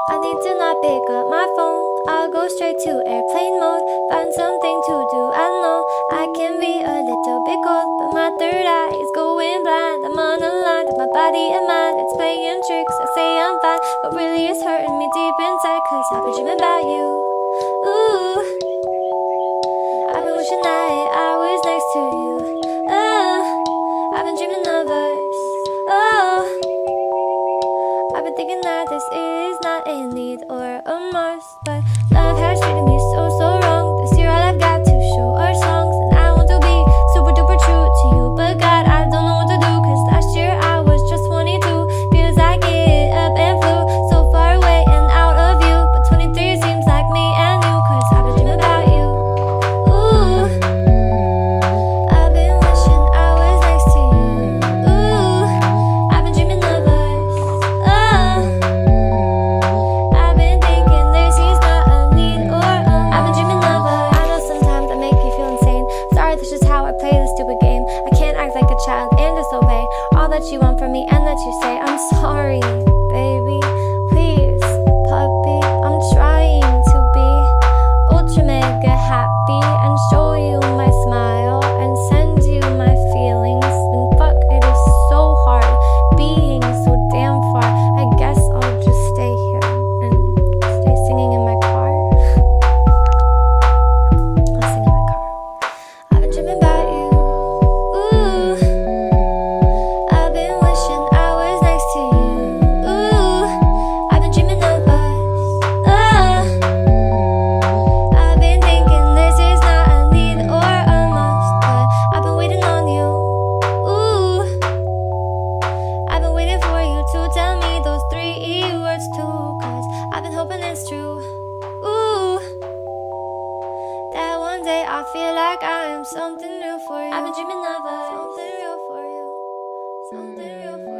I need to not pick up my phone. I'll go straight to airplane mode. Find something to do. I know I can be a little bit cold, but my third eye is going blind. I'm on a line with my body and mind. It's playing tricks. I say I'm fine, but really it's hurting me deep inside. Cause I've been dreaming about you. Ooh, I've been wishing that I was next to you. I've been dreaming of us. Oh, I've been thinking that this is not a need or a must, but love has treated me so wrong. This year all I've got to show are songs, and I want to be super duper true to you, but God, I don't know what to do. Cause last year I was just 22. Feels like it up and flew so far away and out of you, but 23 seems like me and you. Cause I've been dreaming about you. Ooh, I've been wishing I was next to you. Ooh, I've been dreaming of us. Oh, I've been thinking this is not a need or a I've been dreaming of us. I know sometimes I make you feel insane. Sorry, that's just how I play this stupid game. I can't act like a child and disobey all that you want from me and that you say. I'm sorry, baby. Please, puppy. I'm trying to be ultra mega happy and show you my smile and send you my feelings. And fuck, it is so hard being so damn far. I guess I'll just stay here and stay singing in my car. I'll sing in my car. I've been dreaming about you. Ooh, I've been wishing I was next to you. Ooh, I've been dreaming of us. Oh, I've been thinking this is not a need or a must, but I've been waiting on you. Ooh, I've been waiting for you to tell me those 3 words too. Cause I've been hoping it's true. Ooh, that one day I feel like I am something real for you. I've been dreaming of us. Something real for you. Something real for you.